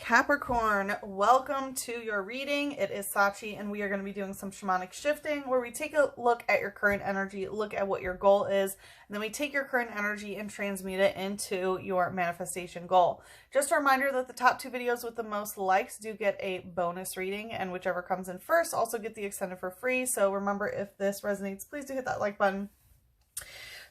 Capricorn, welcome to your reading. It is Sachi, and we are going to be doing some shamanic shifting where we take a look at your current energy, look at what your goal is, and then we take your current energy and transmute it into your manifestation goal. Just a reminder that the top two videos with the most likes do get a bonus reading, and whichever comes in first also get the extended for free. So remember, if this resonates, please do hit that like button.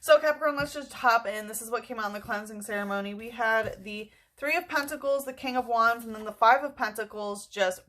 So Capricorn, let's just hop in. This is what came out in the cleansing ceremony. We had the Three of Pentacles, the King of Wands, and then the Five of Pentacles just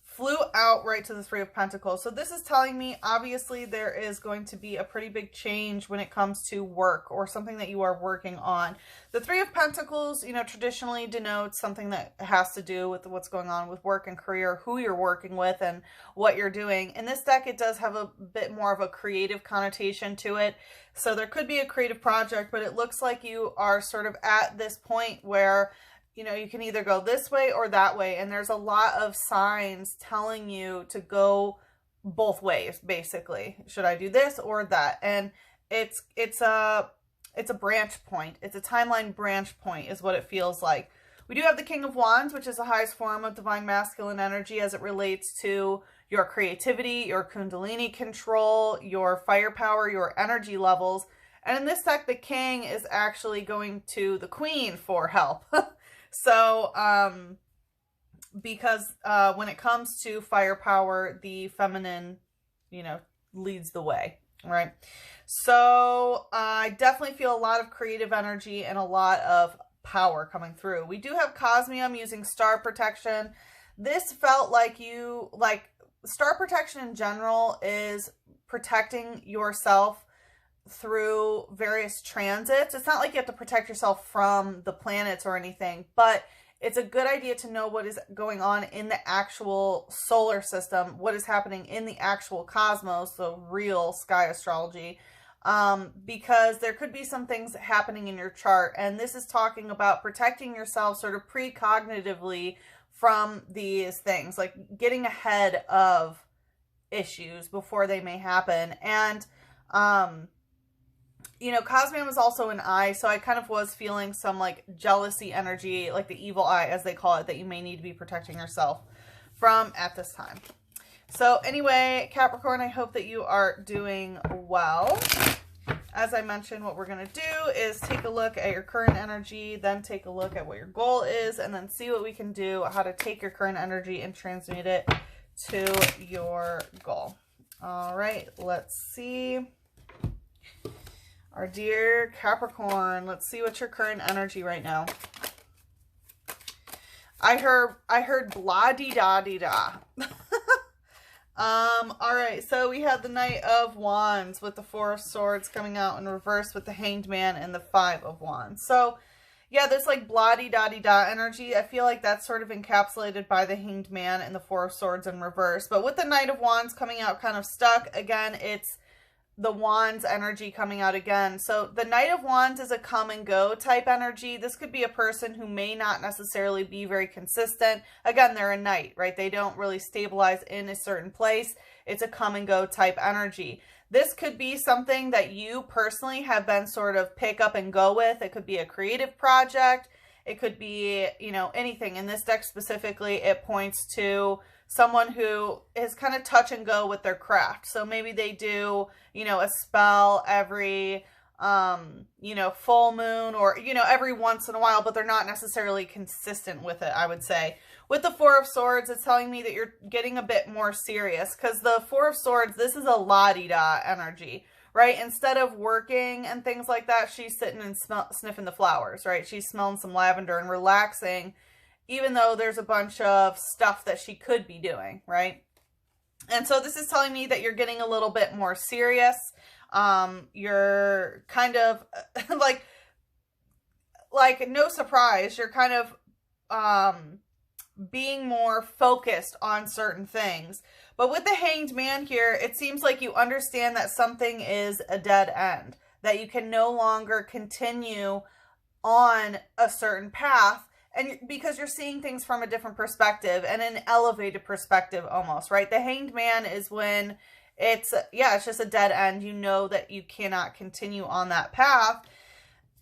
flew out right to the Three of Pentacles. So this is telling me, obviously, there is going to be a pretty big change when it comes to work or something that you are working on. The Three of Pentacles, you know, traditionally denotes something that has to do with what's going on with work and career, who you're working with, and what you're doing. In this deck, it does have a bit more of a creative connotation to it. So there could be a creative project, but it looks like you are sort of at this point where, you know, you can either go this way or that way. And there's a lot of signs telling you to go both ways, basically. Should I do this or that? And it's a branch point. It's a timeline branch point is what it feels like. We do have the King of Wands, which is the highest form of divine masculine energy as it relates to your creativity, your kundalini control, your firepower, your energy levels. And in this deck, the King is actually going to the Queen for help. So, because when it comes to firepower, the feminine, you know, leads the way, right? So, I definitely feel a lot of creative energy and a lot of power coming through. We do have Cosmium using star protection. This felt like star protection in general is protecting yourself through various transits. It's not like you have to protect yourself from the planets or anything, but it's a good idea to know what is going on in the actual solar system, what is happening in the actual cosmos, the real sky astrology, because there could be some things happening in your chart. And this is talking about protecting yourself sort of precognitively from these things, like getting ahead of issues before they may happen. And, you know, Cosmium is also an eye, so I kind of was feeling some, like, jealousy energy, like the evil eye, as they call it, that you may need to be protecting yourself from at this time. So, anyway, Capricorn, I hope that you are doing well. As I mentioned, what we're going to do is take a look at your current energy, then take a look at what your goal is, and then see what we can do, how to take your current energy and transmute it to your goal. All right, let's see. Our dear Capricorn, let's see what's your current energy right now. I heard blah-dee-da-dee-da. All right, so we had the Knight of Wands with the Four of Swords coming out in reverse with the Hanged Man and the Five of Wands. So, yeah, this like blah-dee-da-dee-da energy, I feel like that's sort of encapsulated by the Hanged Man and the Four of Swords in reverse. But with the Knight of Wands coming out kind of stuck, again, it's the Wands energy coming out again. So the Knight of Wands is a come and go type energy. This could be a person who may not necessarily be very consistent. Again, they're a knight, right? They don't really stabilize in a certain place. It's a come and go type energy. This could be something that you personally have been sort of pick up and go with. It could be a creative project. It could be, you know, anything. In this deck specifically, it points to someone who is kind of touch and go with their craft. So maybe they do, you know, a spell every, you know, full moon or, you know, every once in a while, but they're not necessarily consistent with it, I would say. With the Four of Swords, it's telling me that you're getting a bit more serious because the Four of Swords, this is a la-di-da energy, right? Instead of working and things like that, she's sitting and sniffing the flowers, right? She's smelling some lavender and relaxing, even though there's a bunch of stuff that she could be doing, right? And so this is telling me that you're getting a little bit more serious. You're kind of like no surprise, you're kind of being more focused on certain things. But with the Hanged Man here, it seems like you understand that something is a dead end, that you can no longer continue on a certain path. And because you're seeing things from a different perspective and an elevated perspective almost, right? The Hanged Man is when it's just a dead end. You know that you cannot continue on that path.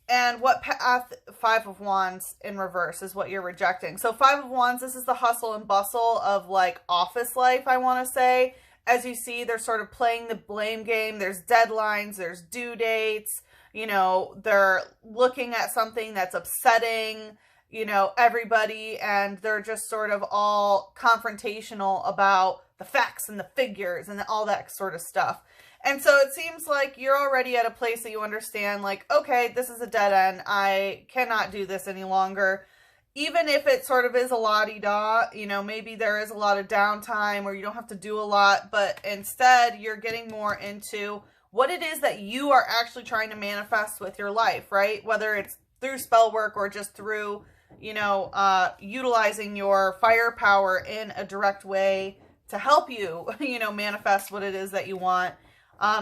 And what path? Five of Wands in reverse is what you're rejecting. So Five of Wands, this is the hustle and bustle of like office life, I want to say. As you see, they're sort of playing the blame game. There's deadlines, there's due dates. You know, they're looking at something that's upsetting, you know, everybody, and they're just sort of all confrontational about the facts and the figures and all that sort of stuff. And so it seems like you're already at a place that you understand, like, okay, this is a dead end. I cannot do this any longer. Even if it sort of is a la-di-da, you know, maybe there is a lot of downtime or you don't have to do a lot, but instead you're getting more into what it is that you are actually trying to manifest with your life, right? Whether it's through spell work or just through, you know, utilizing your firepower in a direct way to help you, you know, manifest what it is that you want.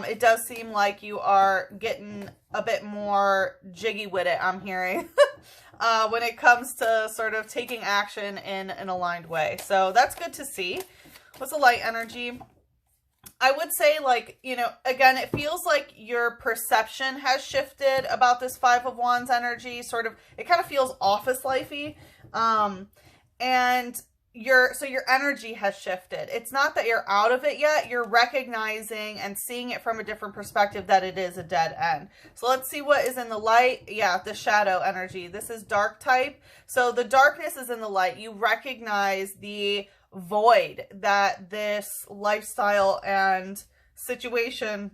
It does seem like you are getting a bit more jiggy with it, I'm hearing, when it comes to sort of taking action in an aligned way. So that's good to see. What's the light energy? I would say, like, you know, again, it feels like your perception has shifted about this Five of Wands energy. Sort of, it kind of feels office lifey. And your energy has shifted. It's not that you're out of it yet. You're recognizing and seeing it from a different perspective that it is a dead end. So let's see what is in the light. Yeah, the shadow energy. This is dark type. So the darkness is in the light. You recognize the void that this lifestyle and situation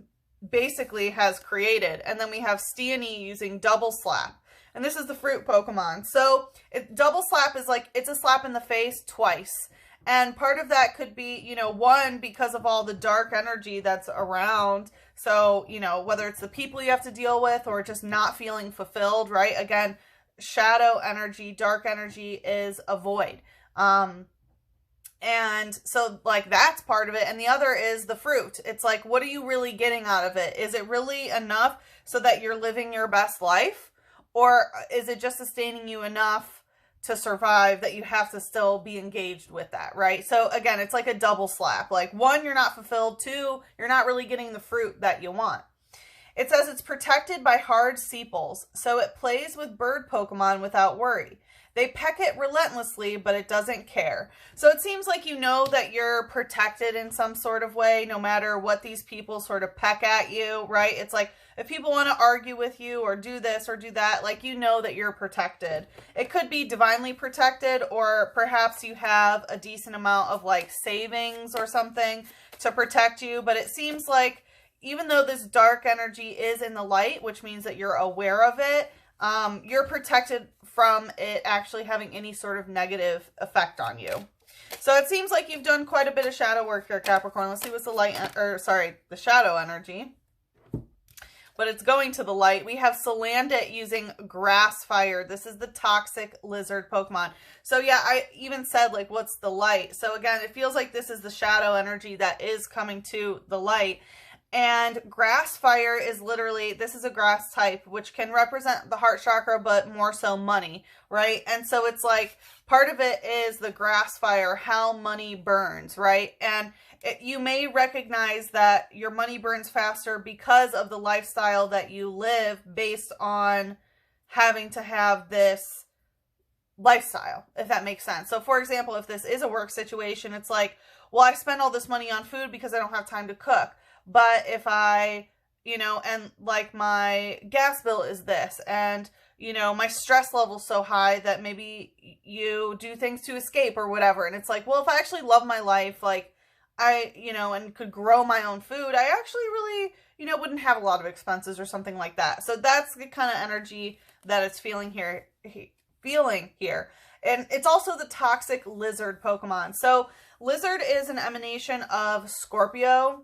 basically has created. And then we have Steony using double slap. And this is the fruit Pokemon. So double slap is like, it's a slap in the face twice. And part of that could be, you know, one, because of all the dark energy that's around. So, you know, whether it's the people you have to deal with or just not feeling fulfilled, right? Again, shadow energy, dark energy is a void. And so, like, that's part of it. And the other is the fruit. It's like, what are you really getting out of it? Is it really enough so that you're living your best life? Or is it just sustaining you enough to survive that you have to still be engaged with that, right? So, again, it's like a double slap. Like, one, you're not fulfilled. Two, you're not really getting the fruit that you want. It says it's protected by hard sepals, so it plays with bird Pokemon without worry. They peck it relentlessly, but it doesn't care. So it seems like you know that you're protected in some sort of way, no matter what these people sort of peck at you, right? It's like, if people want to argue with you or do this or do that, like, you know that you're protected. It could be divinely protected, or perhaps you have a decent amount of, like, savings or something to protect you. But it seems like even though this dark energy is in the light, which means that you're aware of it, you're protected from it actually having any sort of negative effect on you. So it seems like you've done quite a bit of shadow work here, Capricorn. Let's see what's the the shadow energy. But it's going to the light. We have Salandit using grass fire. This is the toxic lizard Pokemon. So yeah, I even said, like, what's the light? So again, it feels like this is the shadow energy that is coming to the light. And grass fire is literally, this is a grass type, which can represent the heart chakra, but more so money, right? And so it's like, part of it is the grass fire, how money burns, right? And you may recognize that your money burns faster because of the lifestyle that you live based on having to have this lifestyle, if that makes sense. So for example, if this is a work situation, it's like, well, I spend all this money on food because I don't have time to cook. But if I, you know, and like my gas bill is this, and, you know, my stress level's so high that maybe you do things to escape or whatever. And it's like, well, if I actually love my life, like you know, and could grow my own food, I actually really, you know, wouldn't have a lot of expenses or something like that. So that's the kind of energy that it's feeling here. And it's also the toxic lizard Pokemon. So lizard is an emanation of Scorpio.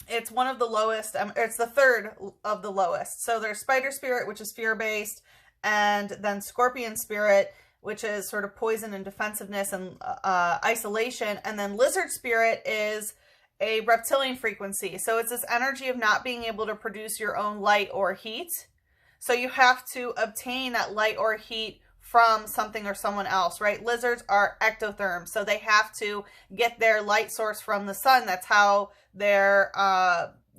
It's one of the lowest, it's the third of the lowest. So there's Spider Spirit, which is fear-based, and then Scorpion Spirit, which is sort of poison and defensiveness and isolation. And then Lizard Spirit is a reptilian frequency. So it's this energy of not being able to produce your own light or heat. So you have to obtain that light or heat from something or someone else, right? Lizards are ectotherms, so they have to get their light source from the sun. That's how their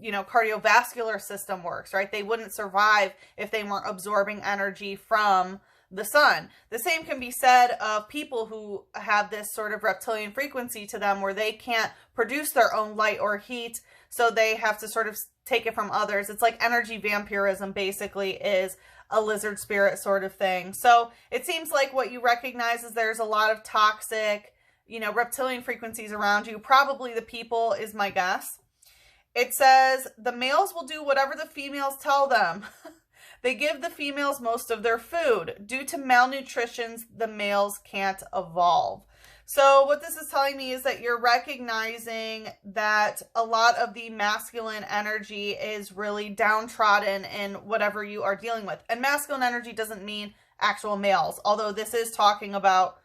cardiovascular system works, right? They wouldn't survive if they weren't absorbing energy from the sun. The same can be said of people who have this sort of reptilian frequency to them where they can't produce their own light or heat, so they have to sort of take it from others. It's like energy vampirism basically is a lizard spirit sort of thing. So it seems like what you recognize is there's a lot of toxic, reptilian frequencies around you. Probably the people is my guess. It says the males will do whatever the females tell them. They give the females most of their food. Due to malnutrition, the males can't evolve. So what this is telling me is that you're recognizing that a lot of the masculine energy is really downtrodden in whatever you are dealing with. And masculine energy doesn't mean actual males, although this is talking about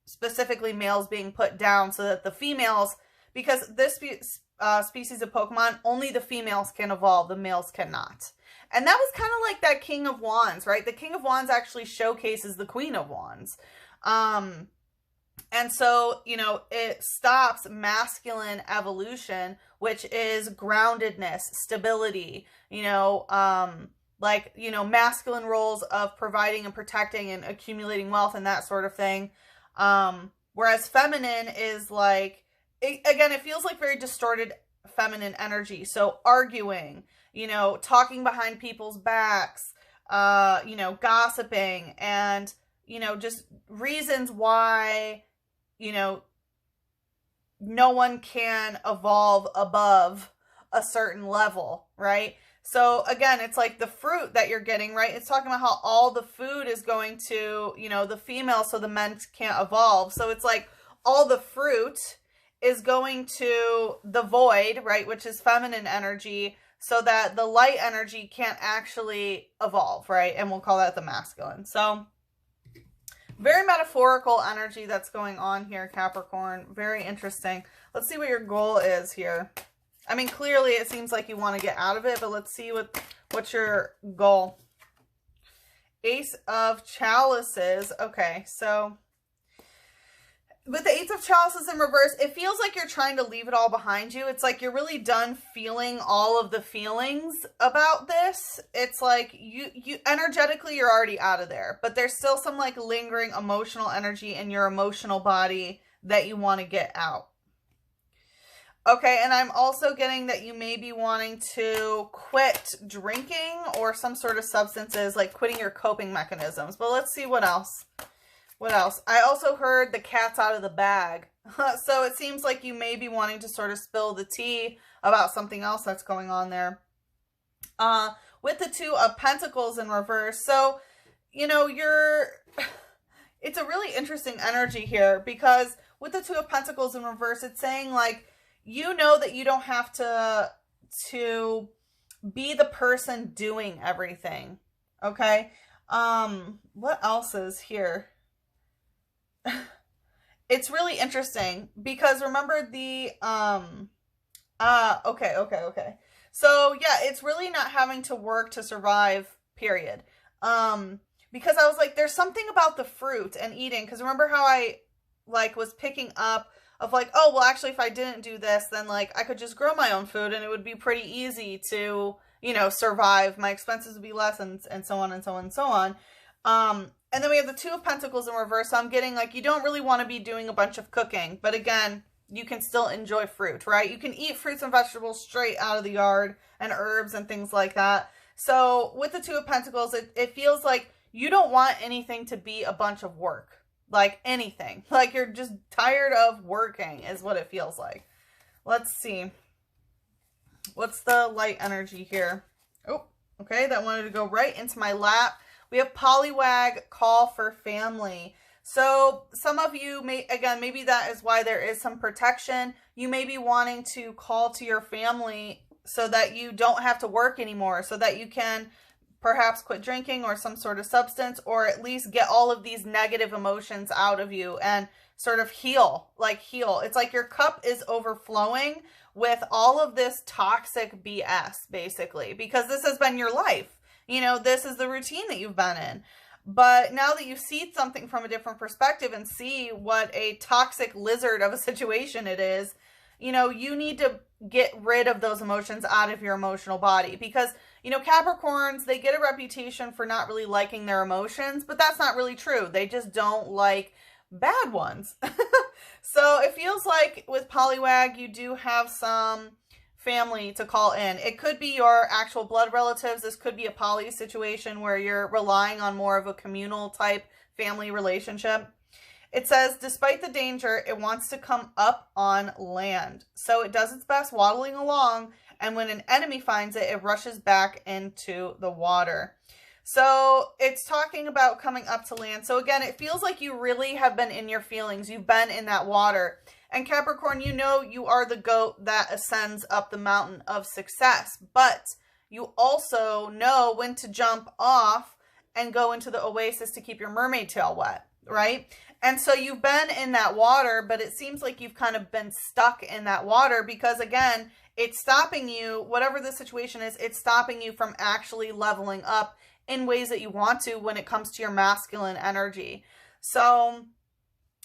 specifically males being put down so that the females, because this species of Pokemon, only the females can evolve, the males cannot. And that was kind of like that King of Wands, right? The King of Wands actually showcases the Queen of Wands. And so, it stops masculine evolution, which is groundedness, stability, masculine roles of providing and protecting and accumulating wealth and that sort of thing. Whereas feminine is like, it feels like very distorted feminine energy. So arguing, talking behind people's backs, gossiping, and, just reasons why, no one can evolve above a certain level, right? So again, it's like the fruit that you're getting, right? It's talking about how all the food is going to, the female, so the men can't evolve. So it's like all the fruit is going to the void, right? Which is feminine energy, so that the light energy can't actually evolve, right? And we'll call that the masculine. So very metaphorical energy that's going on here, Capricorn. Very interesting. Let's see what your goal is here. I mean, clearly it seems like you want to get out of it, but let's see what's your goal. Ace of Chalices. Okay, so with the Ace of Chalices in reverse, it feels like you're trying to leave it all behind you. It's like you're really done feeling all of the feelings about this. It's like you energetically, you're already out of there, but there's still some like lingering emotional energy in your emotional body that you want to get out. Okay, and I'm also getting that you may be wanting to quit drinking or some sort of substances, like quitting your coping mechanisms. But let's see what else. What else? I also heard the cat's out of the bag. So it seems like you may be wanting to sort of spill the tea about something else that's going on there. With the Two of Pentacles in reverse. So, it's a really interesting energy here, because with the Two of Pentacles in reverse, it's saying like, that you don't have to be the person doing everything. Okay. What else is here? It's really interesting because remember the, okay. So yeah, it's really not having to work to survive, period. Because I was like, there's something about the fruit and eating. Cause remember how I was picking up of like, oh, well, actually, if I didn't do this, then like I could just grow my own food and it would be pretty easy to, survive. My expenses would be less and so on and so on and so on. And then we have the Two of Pentacles in reverse. So I'm getting like, you don't really want to be doing a bunch of cooking, but again, you can still enjoy fruit, right? You can eat fruits and vegetables straight out of the yard and herbs and things like that. So with the Two of Pentacles, it feels like you don't want anything to be a bunch of work. Like anything. Like you're just tired of working is what it feels like. Let's see. What's the light energy here? Oh, okay. That wanted to go right into my lap. We have Poliwag, call for family. So some of you may, again, maybe that is why there is some protection. You may be wanting to call to your family so that you don't have to work anymore, so that you can perhaps quit drinking or some sort of substance, or at least get all of these negative emotions out of you and sort of heal. It's like your cup is overflowing with all of this toxic BS, basically, because this has been your life. This is the routine that you've been in. But now that you see something from a different perspective and see what a toxic lizard of a situation it is, you know, you need to get rid of those emotions out of your emotional body, because, you know, Capricorns, they get a reputation for not really liking their emotions, but that's not really true. They just don't like bad ones. So it feels like with Poliwag, you do have some family to call in. It could be your actual blood relatives. This could be a poly situation where you're relying on more of a communal type family relationship. It says, despite the danger, it wants to come up on land. So it does its best waddling along, and when an enemy finds it, it rushes back into the water. So it's talking about coming up to land. So again, it feels like you really have been in your feelings. You've been in that water. And Capricorn, you know you are the goat that ascends up the mountain of success. But you also know when to jump off and go into the oasis to keep your mermaid tail wet, right? And so you've been in that water, but it seems like you've kind of been stuck in that water because, again, it's stopping you, whatever the situation is, it's stopping you from actually leveling up in ways that you want to when it comes to your masculine energy. So,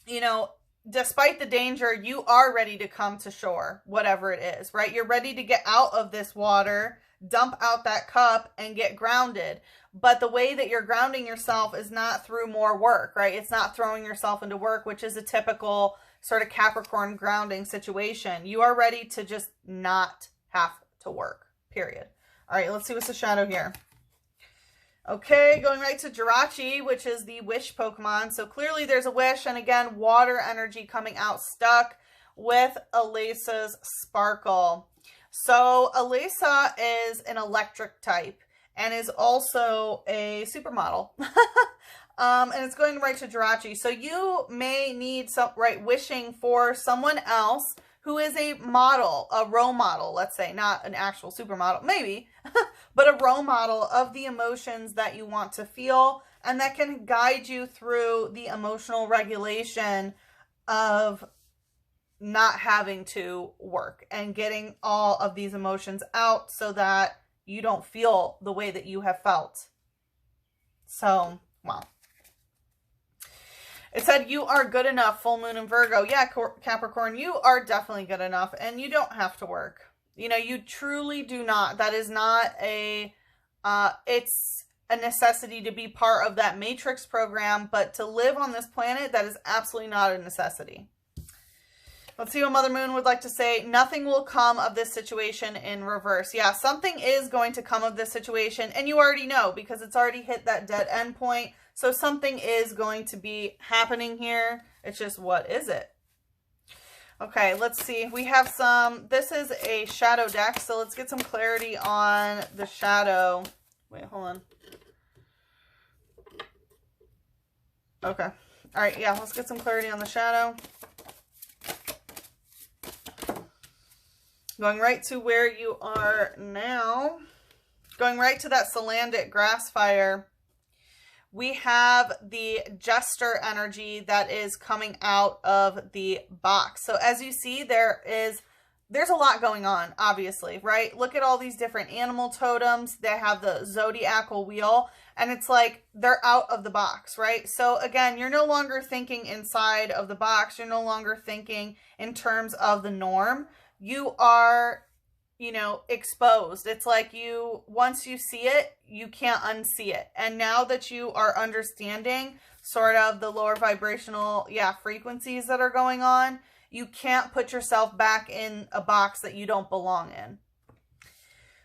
you know, despite the danger, you are ready to come to shore, whatever it is, right? You're ready to get out of this water, dump out that cup, and get grounded. But the way that you're grounding yourself is not through more work, right? It's not throwing yourself into work, which is a typical sort of Capricorn grounding situation. You are ready to just not have to work, period. All right, let's see what's the shadow here. Okay, going right to Jirachi, which is the wish Pokemon. So clearly there's a wish, and again, water energy coming out stuck with Alesa's Sparkle. So Alesa is an electric type and is also a supermodel. And it's going right to Jirachi. So you may need some, right, wishing for someone else who is a model, a role model, let's say, not an actual supermodel, maybe, but a role model of the emotions that you want to feel, and that can guide you through the emotional regulation of not having to work and getting all of these emotions out so that you don't feel the way that you have felt. So, wow. It said, you are good enough, full moon in Virgo. Yeah, Capricorn, you are definitely good enough, and you don't have to work. You know, you truly do not. That is not a, it's a necessity to be part of that Matrix program, but to live on this planet, that is absolutely not a necessity. Let's see what Mother Moon would like to say. Nothing will come of this situation in reverse. Yeah, something is going to come of this situation, and you already know because it's already hit that dead end point. So something is going to be happening here. It's just, what is it? Okay, let's see. We have some, this is a shadow deck, so let's get some clarity on the shadow. Wait, hold on. Okay. All right, yeah, let's get some clarity on the shadow. Going right to where you are now. Going right to that Salandic grass fire. We have the Jester energy that is coming out of the box. So as you see, there's a lot going on, obviously, right? Look at all these different animal totems. They have the zodiacal wheel, and it's like they're out of the box, right? So again, you're no longer thinking inside of the box. You're no longer thinking in terms of the norm. You are, you know, exposed. It's like once you see it, you can't unsee it. And now that you are understanding sort of the lower vibrational, frequencies that are going on, you can't put yourself back in a box that you don't belong in.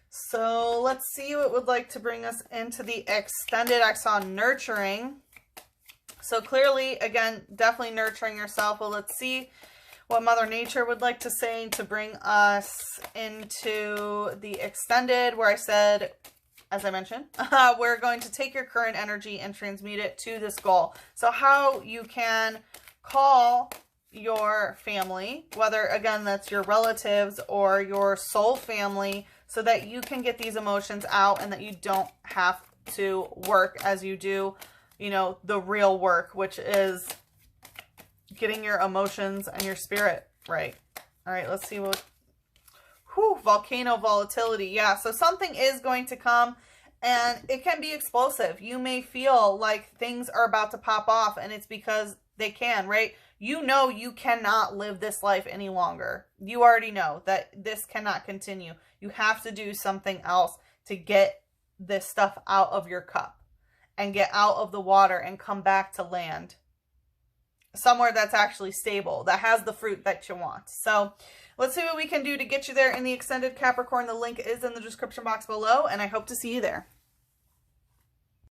So let's see what would like to bring us into the extended. I saw nurturing. So clearly, again, definitely nurturing yourself. Well, let's see what Mother Nature would like to say to bring us into the extended, where I said, as I mentioned, we're going to take your current energy and transmute it to this goal. So how you can call your family, whether, again, that's your relatives or your soul family, so that you can get these emotions out and that you don't have to work as you do, you know, the real work, which is getting your emotions and your spirit right. All right, let's see what, volcano volatility. Yeah, so something is going to come, and it can be explosive. You may feel like things are about to pop off, and it's because They can, right? You know you cannot live this life any longer. You already know that this cannot continue. You have to do something else to get this stuff out of your cup and get out of the water and come back to land. Somewhere that's actually stable, that has the fruit that you want. So let's see what we can do to get you there in the extended Capricorn. The link is in the description box below, and I hope to see you there.